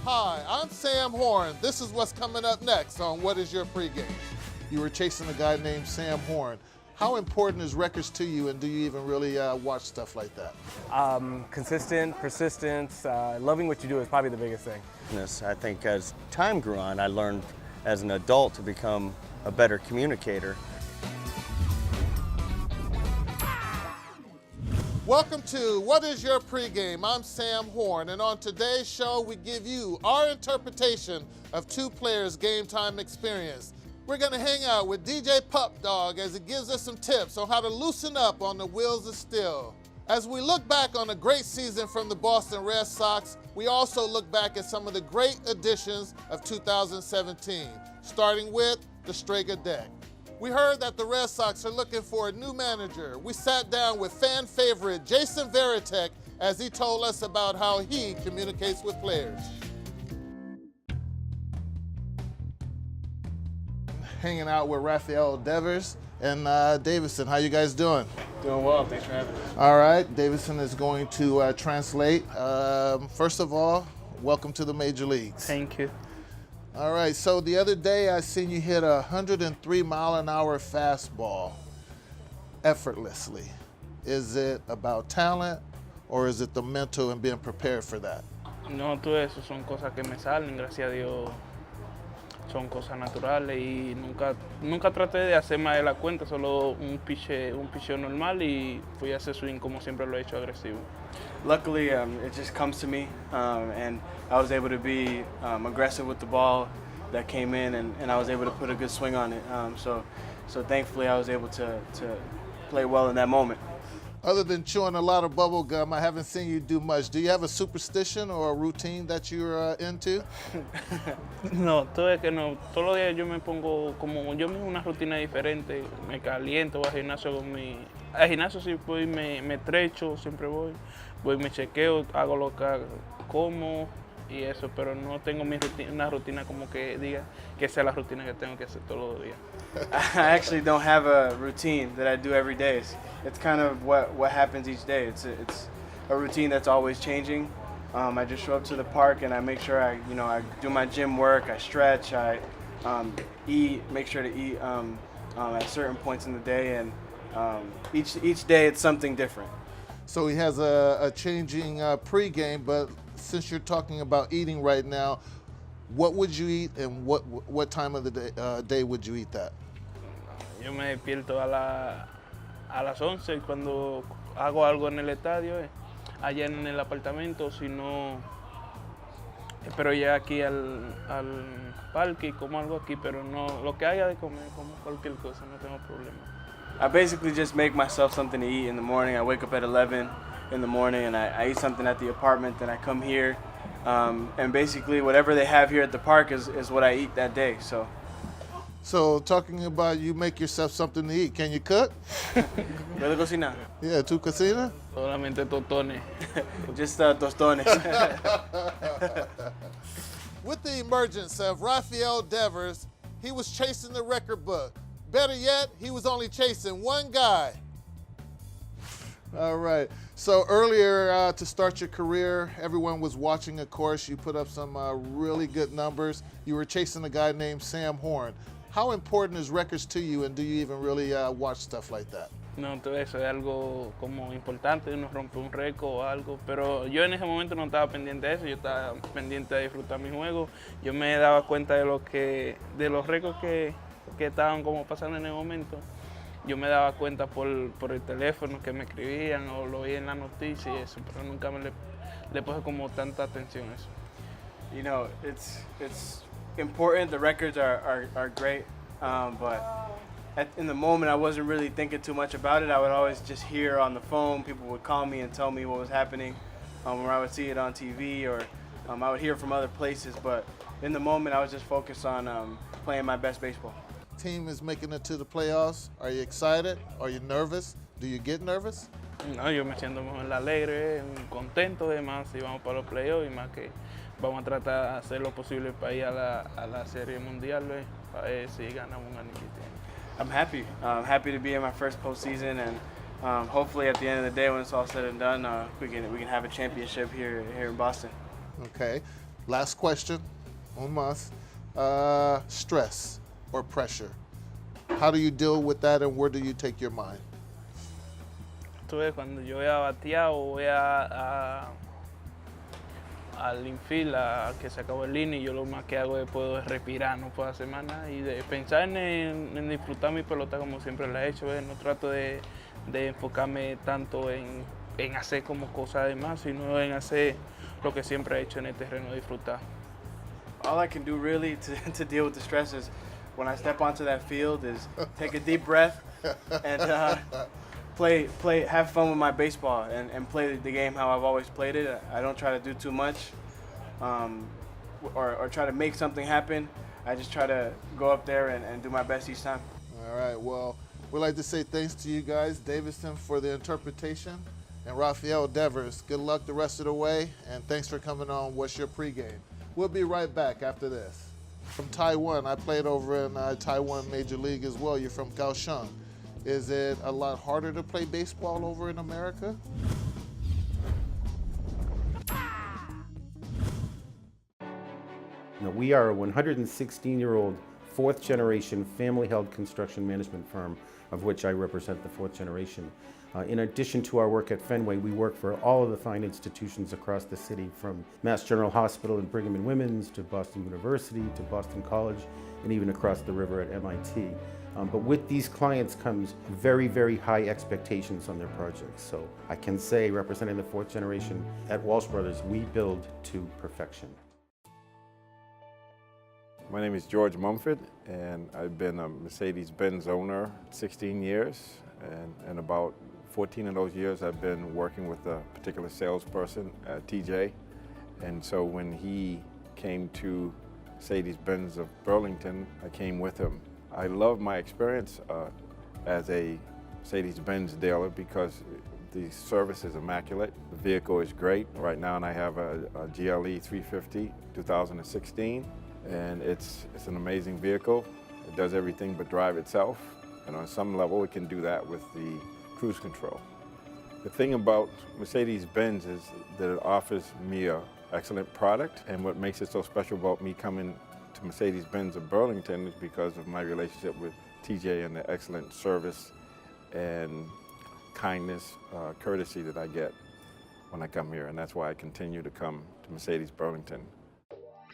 Hi, I'm Sam Horn. This is what's coming up next on What Is Your Pregame? You were chasing a guy named Sam Horn. How important is records to you, and do you even really watch stuff like that? Consistent, persistence, loving what you do is probably the biggest thing. I think as time grew on, I learned as an adult to become a better communicator. Welcome to What Is Your Pregame? I'm Sam Horn, and on today's show, we give you our interpretation of two players' game time experience. We're going to hang out with DJ Pup Dog as he gives us some tips on how to loosen up on the wheels of steel. As we look back on a great season from the Boston Red Sox, we also look back at some of the great additions of 2017, starting with the Strega deck. We heard that the Red Sox are looking for a new manager. We sat down with fan favorite Jason Varitek as he told us about how he communicates with players. Hanging out with Rafael Devers and Davison. How you guys doing? Doing well, thanks for having me. All right, Davison is going to translate. First of all, welcome to the Major Leagues. Thank you. All right, so the other day I seen you hit a 103-mile-an-hour fastball effortlessly. Is it about talent, or is it the mental and being prepared for that? No, todo eso son cosas que me salen, gracias a Dios. Son cosas naturales y nunca traté de hacer más de la cuenta, solo un picheo normal y fui a hacer swing como siempre lo he hecho, agresivo. Luckily, it just comes to me, and I was able to be aggressive with the ball that came in, and I was able to put a good swing on it. So thankfully, I was able to play well in that moment. Other than chewing a lot of bubble gum, I haven't seen you do much. Do you have a superstition or a routine that you're into? No, todo es que no. Todos los días yo me pongo como yo mismo una rutina diferente. Me caliento, voy al gimnasio al gimnasio sí voy, me estrecho, siempre voy, me chequeo, hago lo que como y eso, pero no tengo una rutina como que diga que sea la rutina que tengo que hacer todos los días. I actually don't have a routine that I do every day. It's kind of what happens each day. It's a routine that's always changing. I just show up to the park and I make sure I do my gym work. I stretch. I make sure to eat at certain points in the day, and each day it's something different. So he has a changing pregame, but since you're talking about eating right now, what would you eat, and what time of the day would you eat that? Yo me despierto a las 11 y cuando hago algo en el estadio, allá en el apartamento, si no, espero ya aquí al parque y como algo aquí, pero no, lo que haya de comer, como cualquier cosa, no tengo problema. I basically just make myself something to eat in the morning. I wake up at 11 in the morning and I eat something at the apartment, then I come here, and basically whatever they have here at the park is what I eat that day. So talking about you make yourself something to eat, can you cook? ¿Puedo cocinar? Yeah, ¿tú cocinas? Solamente tostones. Just tostones. With the emergence of Rafael Devers, he was chasing the record book. Better yet, he was only chasing one guy. All right. So earlier to start your career, everyone was watching, of course. You put up some really good numbers. You were chasing a guy named Sam Horn. How important is records to you, and do you even really watch stuff like that? No, todo eso es algo como importante, uno rompe un récord o algo, pero yo en ese momento no estaba pendiente de eso, yo estaba pendiente de disfrutar mi juego. Yo me daba cuenta de los récords que estaban como pasando en el momento. Yo me daba cuenta por el teléfono que me escribían o lo veía en la noticia y eso, pero nunca le puse como tanta atención a eso. You know, it's important. The records are great, but in the moment I wasn't really thinking too much about it. I would always just hear on the phone. People would call me and tell me what was happening, or I would see it on TV, or I would hear from other places. But in the moment, I was just focused on playing my best baseball. Team is making it to the playoffs. Are you excited? Are you nervous? Do you get nervous? No, yo me siento muy alegre, contento de más si vamos para los playoffs y más que vamos a tratar de hacer lo posible para ir a la Serie Mundial, para ver si ganamos un anillito. I'm happy. I'm happy to be in my first postseason, and hopefully at the end of the day, when it's all said and done, we can have a championship here in Boston. Okay. Last question, un más. Stress or pressure. How do you deal with that and where do you take your mind? Tú ves, cuando yo voy a batear o voy al infield, a que se acabó el inning, yo lo más que hago después es respirar, no puedo hacer más nada y de pensar en disfrutar mi pelota como siempre la he hecho. No trato de enfocarme tanto en hacer como cosas de más, sino en hacer lo que siempre he hecho en el terreno, disfrutar. All I can do really to deal with the stress is when I step onto that field is take a deep breath and have fun with my baseball and play the game how I've always played it. I don't try to do too much or try to make something happen. I just try to go up there and do my best each time. All right, well, we'd like to say thanks to you guys, Davidson for the interpretation, and Rafael Devers. Good luck the rest of the way, and thanks for coming on What's Your Pregame. We'll be right back after this. From Taiwan, I played over in Taiwan Major League as well. You're from Kaohsiung. Is it a lot harder to play baseball over in America? Now, we are a 116-year-old fourth-generation family-held construction management firm, of which I represent the fourth generation. In addition to our work at Fenway, we work for all of the fine institutions across the city, from Mass General Hospital and Brigham and Women's to Boston University to Boston College, and even across the river at MIT. But with these clients comes very, very high expectations on their projects. So I can say, representing the fourth generation at Walsh Brothers, we build to perfection. My name is George Mumford, and I've been a Mercedes-Benz owner 16 years, and about 14 of those years I've been working with a particular salesperson, TJ. And so when he came to Mercedes-Benz of Burlington, I came with him. I love my experience as a Mercedes-Benz dealer because the service is immaculate. The vehicle is great. Right now I have a GLE 350 2016, and it's an amazing vehicle. It does everything but drive itself, and on some level it can do that with the cruise control. The thing about Mercedes-Benz is that it offers me an excellent product, and what makes it so special about me coming to Mercedes-Benz of Burlington is because of my relationship with TJ and the excellent service and kindness, courtesy that I get when I come here, and that's why I continue to come to Mercedes Burlington.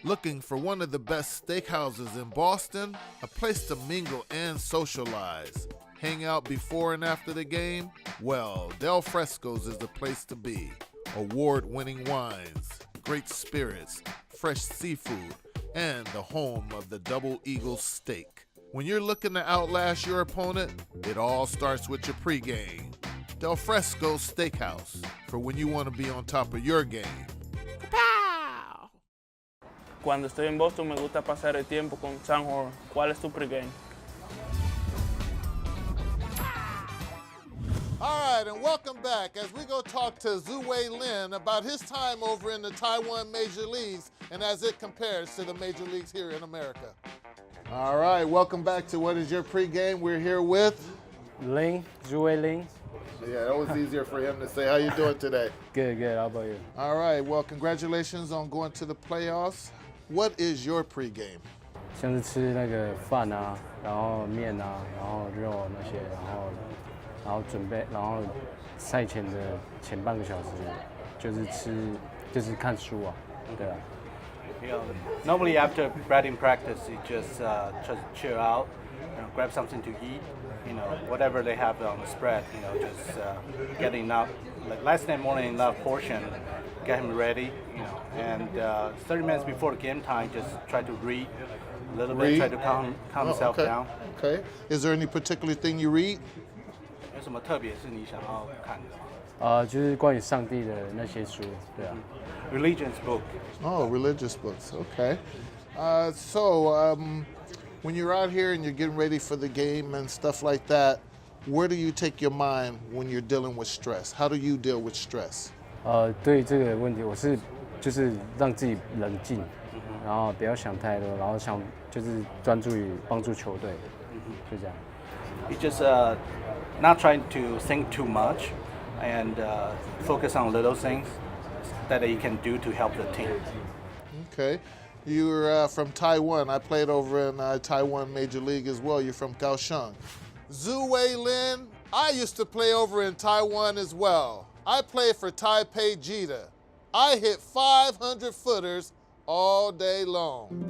Looking for one of the best steakhouses in Boston? A place to mingle and socialize. Hang out before and after the game? Well, Del Fresco's is the place to be. Award-winning wines, great spirits, fresh seafood, and the home of the Double Eagle Steak. When you're looking to outlast your opponent, it all starts with your pregame. Del Fresco's Steakhouse, for when you want to be on top of your game. Pow! Cuando estoy en Boston me gusta pasar el tiempo con Sam Horn. ¿Cuál es tu pregame? All right, and welcome back as we go talk to Zhu-Wei Lin about his time over in the Taiwan Major Leagues and as it compares to the Major Leagues here in America. All right, welcome back to What Is Your Pregame? We're here with... Ling, Zhu-Wei Ling. Yeah, that was easier for him to say. How you doing today? Good, good. How about you? All right, well, congratulations on going to the playoffs. What is your pregame? 像是吃那个饭啊，然后面啊，然后肉那些，然后准备，然后赛前的前半个小时就是就是看书啊，对啊。You know, normally after batting practice, you just chill out, grab something to eat. You know, whatever they have on the spread. You know, just getting enough. Like last night morning, enough portion, get him ready. You know, and 30 minutes before the game time, just try to read a little bit, try to calm himself down. Okay. Is there any particular thing you read? 有什么特别是你想要看的？就是关于上帝的那些书，对啊。Religion's book. Oh, religious books. Okay. When you're out here and you're getting ready for the game and stuff like that, where do you take your mind when you're dealing with stress? How do you deal with stress? 对这个问题，我是就是让自己冷静，然后不要想太多，然后就是专注于帮助球队，就这样。You just not trying to think too much and focus on little things that you can do to help the team. Okay. You're from Taiwan. I played over in Taiwan Major League as well. You're from Kaohsiung. Zhu Wei Lin, I used to play over in Taiwan as well. I played for Taipei Jita. I hit 500 footers all day long.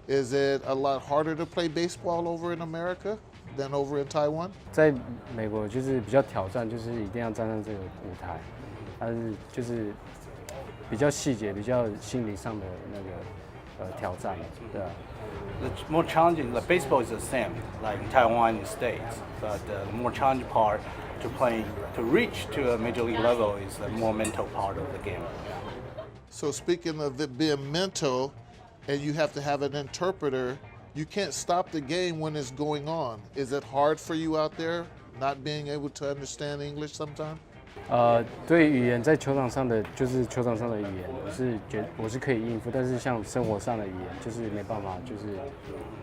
Is it a lot harder to play baseball over in America than over in Taiwan? 在美国就是比较挑战，就是一定要站上这个舞台，但是就是比较细节、比较心理上的那个挑战，对啊。The more challenging, like baseball is the same, like in Taiwan and States, but the more challenging part to reach to a major league level is the more mental part of the game. So speaking of it being mental, and you have to have an interpreter, you can't stop the game when it's going on. Is it hard for you out there, not being able to understand English sometimes? 对语言在球场上的就是球场上的语言，我是可以应付，但是像生活上的语言就是没办法，就是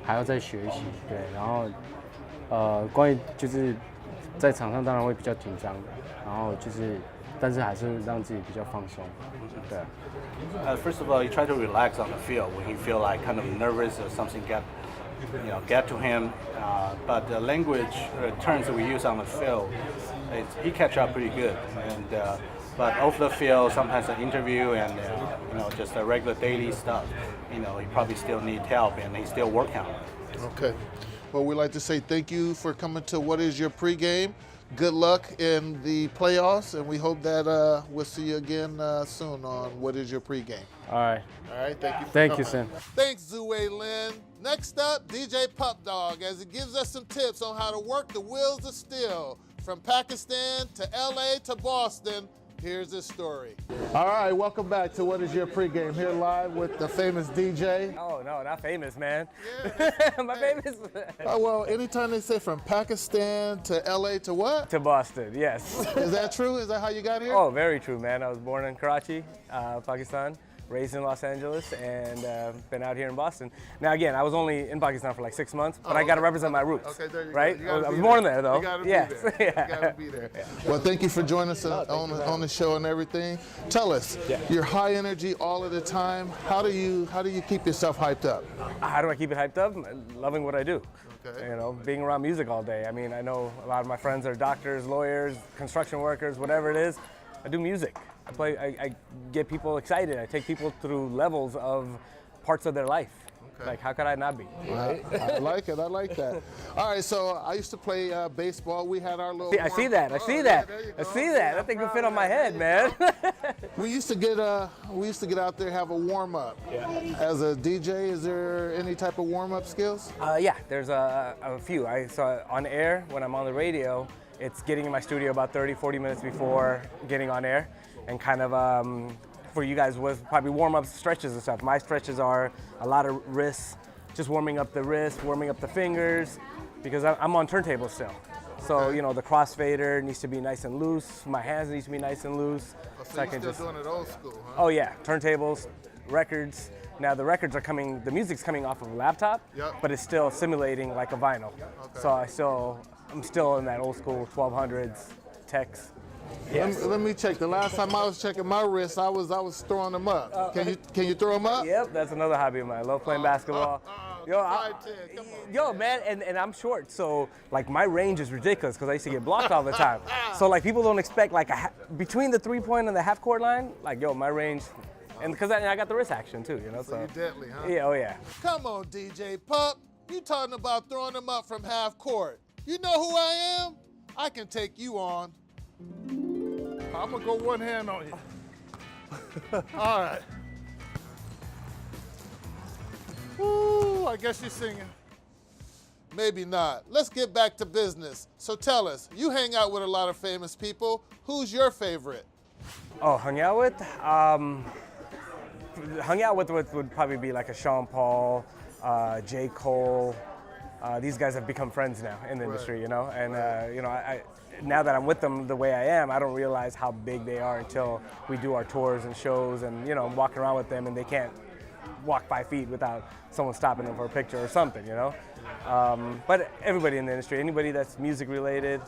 还要再学习。对，然后关于就是在场上当然会比较紧张，然后就是但是还是让自己比较放松。对。First of all, you try to relax on the field when you feel like kind of nervous or something get to him. But the language terms that we use on the field, he catch up pretty good. And but off the field, sometimes an interview and just the regular daily stuff, he probably still need help and he's still working on it. Okay. Well, we'd like to say thank you for coming to What Is Your Pregame. Good luck in the playoffs, and we hope that we'll see you again soon on What Is Your Pregame. All right. All right, thank you for Thank coming. you, Sam. Thanks, Zhu Wei Lin. Next up, DJ Pup Dog, as he gives us some tips on how to work the wheels of steel. From Pakistan to LA to Boston, here's his story. All right, welcome back to What Is Your Pregame, here live with the famous DJ. Oh, no, not famous, man. My famous. Well, anytime they say from Pakistan to LA to what? To Boston, yes. Is that true? Is that how you got here? Oh, very true, man. I was born in Karachi, Pakistan, raised in Los Angeles, and been out here in Boston. Now, again, I was only in Pakistan for like 6 months, but I got to represent my roots. Okay, there you right? go. I was born there, though. You got to be yes. there. Yeah. You got to be there. Yeah. Well, thank you for joining us on the show and everything. Tell us, you're high energy all of the time. How do you keep yourself hyped up? How do I keep it hyped up? Loving what I do. Okay. Being around music all day. I mean, I know a lot of my friends are doctors, lawyers, construction workers, whatever it is. I do music. I get people excited. I take people through levels of parts of their life. Okay. Like, how could I not be? I like it. I like that. All right, so I used to play baseball. We had our little. I see that. I see that. I see that. That thing can fit on my head, man. We used to get out there, have a warm up. Yeah. As a DJ, is there any type of warm up skills? Yeah, there's a few. I saw on air when I'm on the radio. It's getting in my studio about 30, 40 minutes before getting on air, and kind of for you guys was probably warm up stretches and stuff. My stretches are a lot of wrists, just warming up the wrist, warming up the fingers, because I'm on turntables still. So the crossfader needs to be nice and loose. My hands need to be nice and loose. So you're still doing it old school, huh? Oh yeah, turntables, records. Now the records are coming. The music's coming off of a laptop, but it's still simulating like a vinyl. Okay. So I'm still in that old school 1200s techs. Yes. Let me check. The last time I was checking my wrists, I was throwing them up. Can you throw them up? Yep, that's another hobby of mine. I love playing basketball. Yo, man, and I'm short, so like my range is ridiculous because I used to get blocked all the time. So like people don't expect like between the 3-point and the half court line. Like my range, and because I got the wrist action too, So you're deadly, huh? Yeah, oh yeah. Come on, DJ Pup. You talking about throwing them up from half court? You know who I am? I can take you on. I'm gonna go one hand on you. All right. I guess you're singing. Maybe not. Let's get back to business. So tell us, you hang out with a lot of famous people. Who's your favorite? Oh, hung out with would probably be like a Sean Paul, J. Cole. These guys have become friends now in the industry, you know. And I now that I'm with them the way I am, I don't realize how big they are until we do our tours and shows, and I'm walking around with them, and they can't walk 5 feet without someone stopping them for a picture or something, But everybody in the industry, anybody that's music related,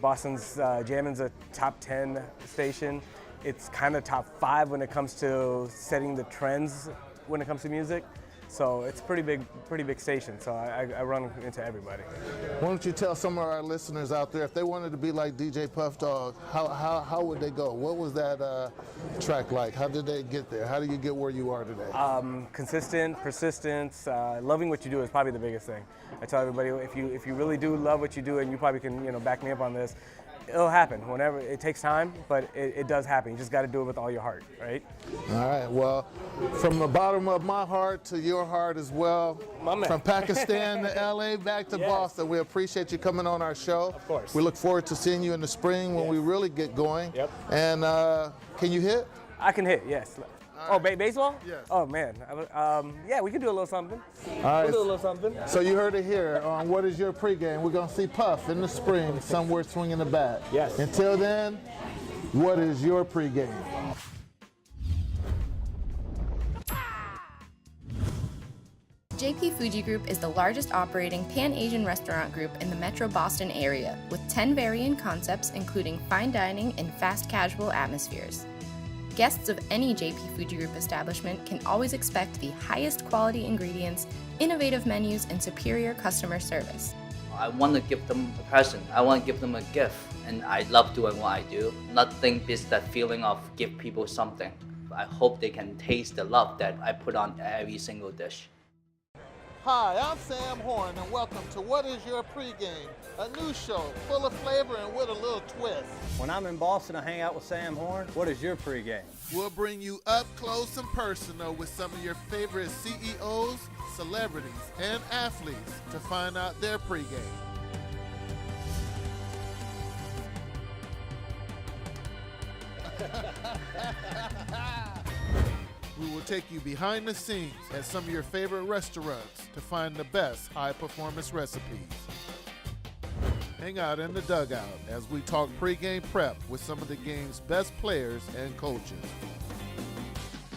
Boston's Jammin's a top 10 station. It's kind of top 5 when it comes to setting the trends when it comes to music. So it's a pretty big station. So I run into everybody. Why don't you tell some of our listeners out there, if they wanted to be like DJ Puff Dog, how would they go? What was that track like? How did they get there? How do you get where you are today? Consistent, persistence, loving what you do is probably the biggest thing. I tell everybody, if you really do love what you do, and you probably can back me up on this, it'll happen. Whenever it takes time, but it does happen. You just got to do it with all your heart, right? All right. Well, from the bottom of my heart to your heart as well. My man. From Pakistan to LA, back to Boston. We appreciate you coming on our show. Of course. We look forward to seeing you in the spring when we really get going. Yep. And can you hit? I can hit, yes. All Oh, right. baseball? Yes. Oh man, yeah, we can do a little something. All right. We'll do a little something. So you heard it here on What Is Your Pregame. We're going to see Puff in the spring somewhere swinging the bat. Yes. Until then, what is your pregame? JP Fuji Group is the largest operating Pan-Asian restaurant group in the Metro Boston area, with 10 varying concepts including fine dining and fast casual atmospheres. Guests of any JP Fuji Group establishment can always expect the highest quality ingredients, innovative menus, and superior customer service. I want to give them a present. I want to give them a gift. And I love doing what I do. Nothing beats that feeling of give people something. I hope they can taste the love that I put on every single dish. Hi, I'm Sam Horn, and welcome to What Is Your Pregame, a new show full of flavor and with a little twist. When I'm in Boston, I hang out with Sam Horn. What is your pregame? We'll bring you up close and personal with some of your favorite CEOs, celebrities, and athletes to find out their pregame. We will take you behind the scenes at some of your favorite restaurants to find the best high-performance recipes. Hang out in the dugout as we talk pregame prep with some of the game's best players and coaches.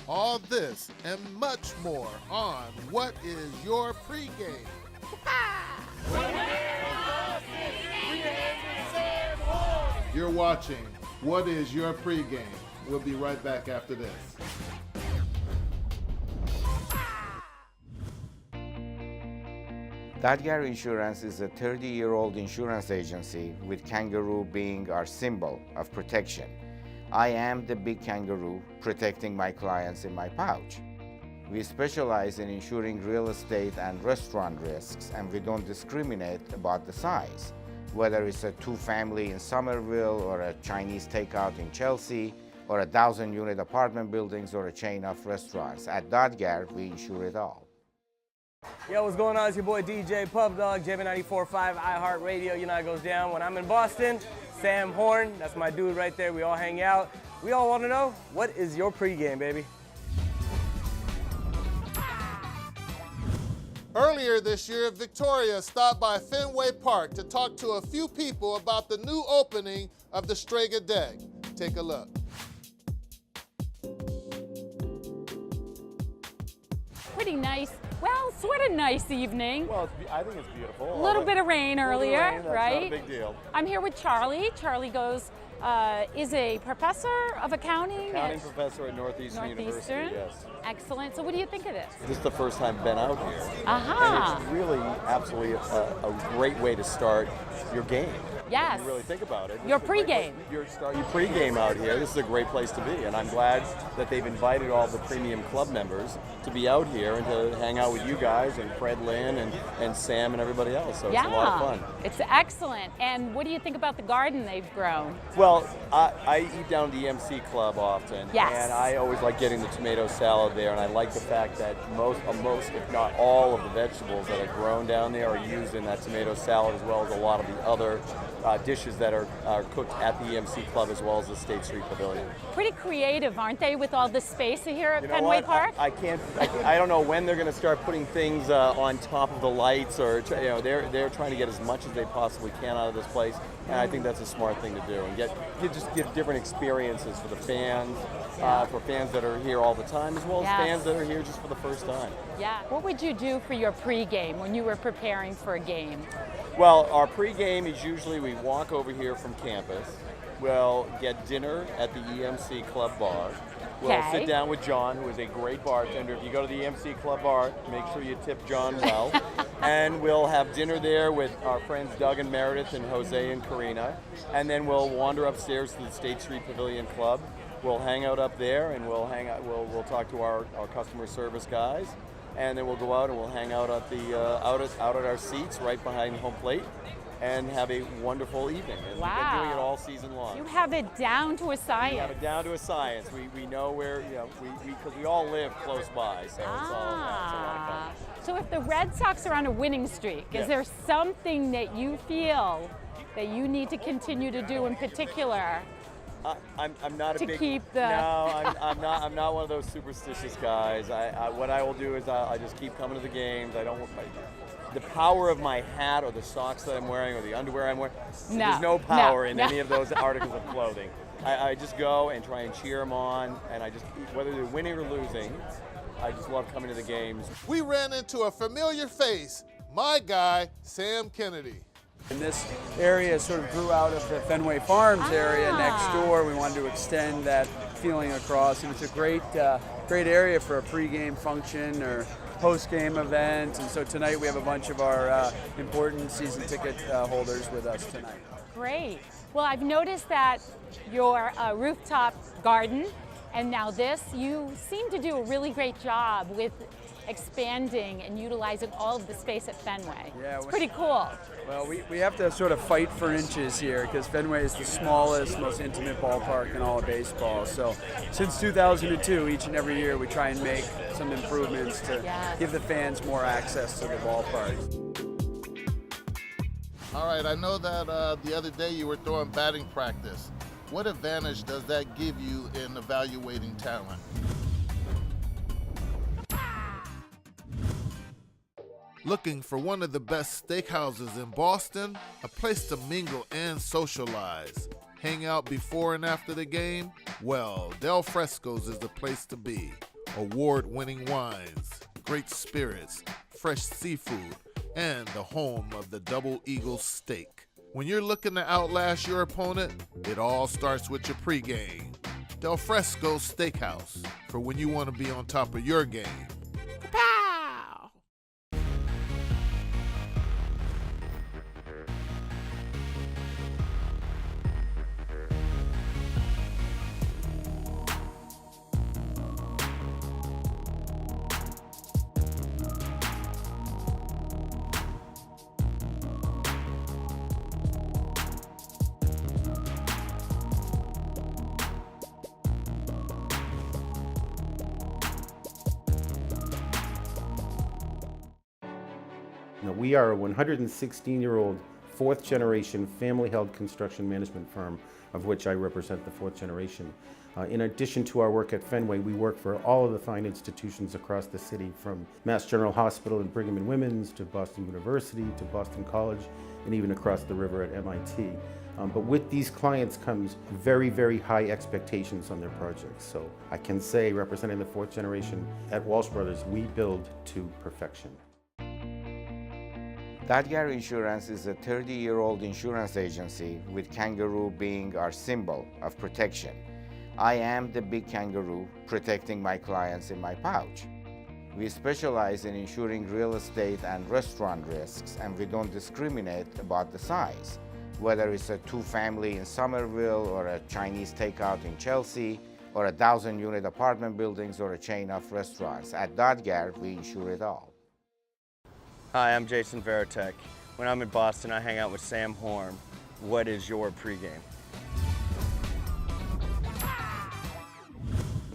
All this and much more on What Is Your Pregame? You're watching What Is Your Pregame? We'll be right back after this. Dadgar Insurance is a 30-year-old insurance agency with kangaroo being our symbol of protection. I am the big kangaroo protecting my clients in my pouch. We specialize in insuring real estate and restaurant risks, and we don't discriminate about the size. Whether it's a 2-family in Somerville or a Chinese takeout in Chelsea, or 1,000-unit apartment buildings or a chain of restaurants. At Dadgar, we insure it all. Yo, what's going on? It's your boy DJ Puff Dog, JB94.5 iHeartRadio. You know how it goes down. When I'm in Boston, Sam Horn, that's my dude right there. We all hang out. We all want to know, what is your pregame, baby? Earlier this year, Victoria stopped by Fenway Park to talk to a few people about the new opening of the Strega Deck. Take a look. Pretty nice. Well, sort of nice evening. Well, I think it's beautiful. A little bit of rain earlier, that's right? Not a big deal. I'm here with Charlie. Charlie is a professor of accounting. Accounting professor at Northeastern University, yes. Excellent. So what do you think of this? This is the first time I've been out here. Aha. And it's really absolutely a great way to start your game. Yes. When you really think about it. Your This is a great pregame. place- Your pregame out here. This is a great place to be, and I'm glad that they've invited all the premium club members to be out here and to hang out with you guys and Fred Lynn and Sam and everybody else. So it's a lot of fun. It's excellent. And what do you think about the garden they've grown? Well, I eat down at the EMC Club often, Yes. and I always like getting the tomato salad there, and I like the fact that most, if not all, of the vegetables that are grown down there are used in that tomato salad, as well as a lot of the other dishes that are cooked at the EMC Club, as well as the State Street Pavilion. Pretty creative, aren't they, with all the space here at You know Fenway what? Park? I don't know when they're going to start putting things on top of the lights, or they're trying to get as much as they possibly can out of this place, and I think that's a smart thing to do, and just give different experiences for the fans, for fans that are here all the time, as well as fans that are here just for the first time. Yeah. What would you do for your pregame when you were preparing for a game? Well, our pregame is usually we walk over here from campus. We'll get dinner at the EMC Club Bar. We'll sit down with John, who is a great bartender. If you go to the EMC Club Bar, make sure you tip John well. And we'll have dinner there with our friends Doug and Meredith and Jose and Karina. And then we'll wander upstairs to the State Street Pavilion Club. We'll hang out up there, and we'll talk to our customer service guys. And then we'll go out and we'll hang out at the out at our seats right behind home plate, and have a wonderful evening. And we've been doing it all season long. You have it down to a science. We have it down to a science. We know where, because we all live close by, so it's all it's a lot of fun. So if the Red Sox are on a winning streak, is there something that you feel that you need to continue to do in particular? I'm not a to big, keep the. No, I'm not one of those superstitious guys. What I will do is I just keep coming to the games. I don't. The power of my hat or the socks that I'm wearing or the underwear I'm wearing, there's no power in any of those articles of clothing. I just go and try and cheer them on, and whether they're winning or losing, I just love coming to the games. We ran into a familiar face, my guy, Sam Kennedy. And this area sort of grew out of the Fenway Farms area next door. We wanted to extend that feeling across, and it's a great area for a pregame function or post-game event. And so tonight we have a bunch of our important season ticket holders with us tonight. Great. Well, I've noticed that your rooftop garden and now this, you seem to do a really great job with expanding and utilizing all of the space at Fenway. Yeah, it's pretty cool. Well, we have to sort of fight for inches here because Fenway is the smallest, most intimate ballpark in all of baseball. So since 2002, each and every year we try and make some improvements to give the fans more access to the ballpark. All right, I know that the other day you were throwing batting practice. What advantage does that give you in evaluating talent? Looking for one of the best steakhouses in Boston? A place to mingle and socialize. Hang out before and after the game? Well, Del Fresco's is the place to be. Award-winning wines, great spirits, fresh seafood, and the home of the Double Eagle steak. When you're looking to outlast your opponent, it all starts with your pregame. Del Fresco's Steakhouse, for when you want to be on top of your game. Now, we are a 116-year-old fourth-generation family-held construction management firm, of which I represent the fourth generation. In addition to our work at Fenway, we work for all of the fine institutions across the city, from Mass General Hospital and Brigham and Women's to Boston University to Boston College, and even across the river at MIT. But with these clients comes very, very high expectations on their projects. So I can say, representing the fourth generation at Walsh Brothers, we build to perfection. Dadgar Insurance is a 30-year-old insurance agency, with kangaroo being our symbol of protection. I am the big kangaroo protecting my clients in my pouch. We specialize in insuring real estate and restaurant risks, and we don't discriminate about the size. whether it's a two-family in Somerville or a Chinese takeout in Chelsea or 1,000-unit apartment buildings or a chain of restaurants. At Dodgar, we insure it all. Hi, I'm Jason Veritek. When I'm in Boston, I hang out with Sam Horn. What is your pregame?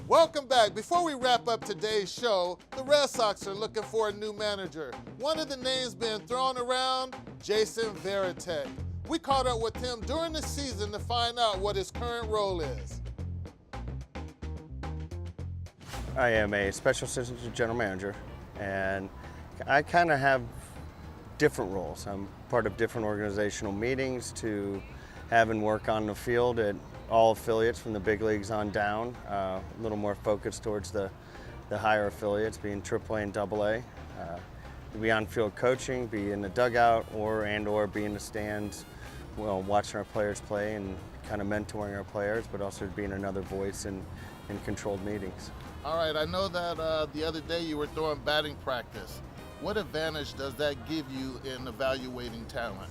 Welcome back. Before we wrap up today's show, the Red Sox are looking for a new manager. One of the names being thrown around, Jason Veritek. We caught up with him during the season to find out what his current role is. I am a special assistant general manager, and I kind of have different roles. I'm part of different organizational meetings to having work on the field at all affiliates from the big leagues on down, a little more focused towards the higher affiliates, being AAA and AA. Be on-field coaching, be in the dugout, or be in the stands, well, watching our players play and kind of mentoring our players, but also being another voice in controlled meetings. All right, I know that the other day you were throwing batting practice. What advantage does that give you in evaluating talent?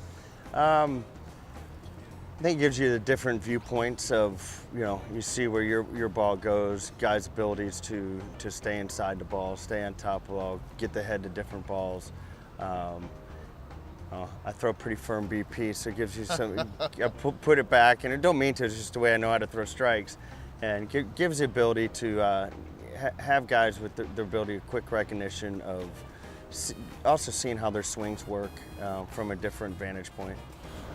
I think it gives you the different viewpoints of, you see where your ball goes, guys' abilities to stay inside the ball, stay on top of the ball, get the head to different balls. I throw pretty firm BP, so it gives you some, put it back, and it don't mean to, it's just the way I know how to throw strikes. And gives the ability to have guys with the ability of quick recognition of also seeing how their swings work from a different vantage point.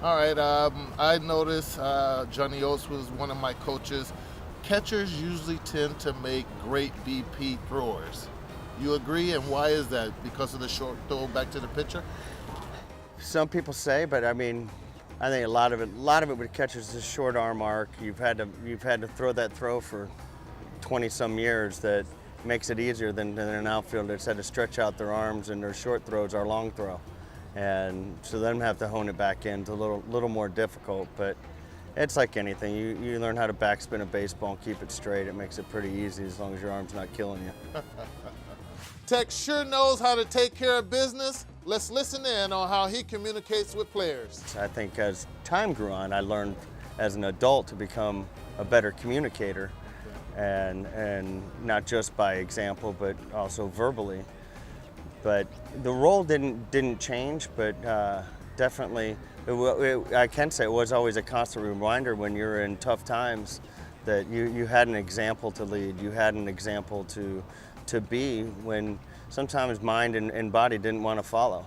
All right, I noticed Johnny Oates was one of my coaches. Catchers usually tend to make great BP throwers. You agree, and why is that? Because of the short throw back to the pitcher? Some people say, but I mean, I think a lot of it with catchers is a short arm arc. You've had to throw that throw for 20-some years. That makes it easier than an outfielder that's had to stretch out their arms, and their short throws are long throw. And so them have to hone it back in. It's a little more difficult, but it's like anything. You learn how to backspin a baseball and keep it straight. It makes it pretty easy as long as your arm's not killing you. Tex sure knows how to take care of business. Let's listen in on how he communicates with players. I think as time grew on, I learned as an adult to become a better communicator, and not just by example, but also verbally. But the role didn't change, but definitely, I can say it was always a constant reminder when you're in tough times that you had an example to lead, you had an example to be when sometimes mind and body didn't want to follow.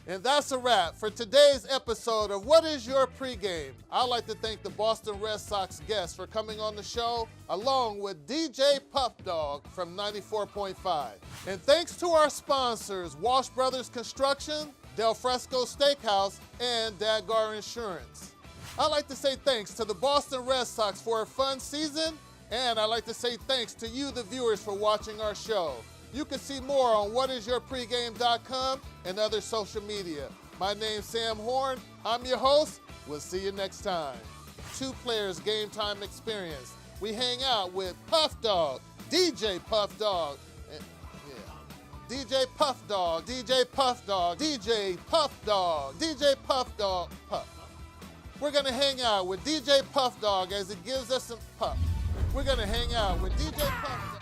And that's a wrap for today's episode of What is Your Pregame? I'd like to thank the Boston Red Sox guests for coming on the show, along with DJ Puff Dog from 94.5. And thanks to our sponsors, Walsh Brothers Construction, Del Fresco Steakhouse, and Daggar Insurance. I'd like to say thanks to the Boston Red Sox for a fun season, and I'd like to say thanks to you, the viewers, for watching our show. You can see more on whatisyourpregame.com and other social media. My name's Sam Horn. I'm your host. We'll see you next time. Two Players Game Time Experience. We hang out with Puff Dog, DJ Puff Dog, DJ Puff Dog, DJ Puff Dog, DJ Puff Dog, DJ Puff Dog, Puff. We're gonna hang out with DJ Puff Dog as he gives us some puff. We're gonna hang out with DJ Puff Dog.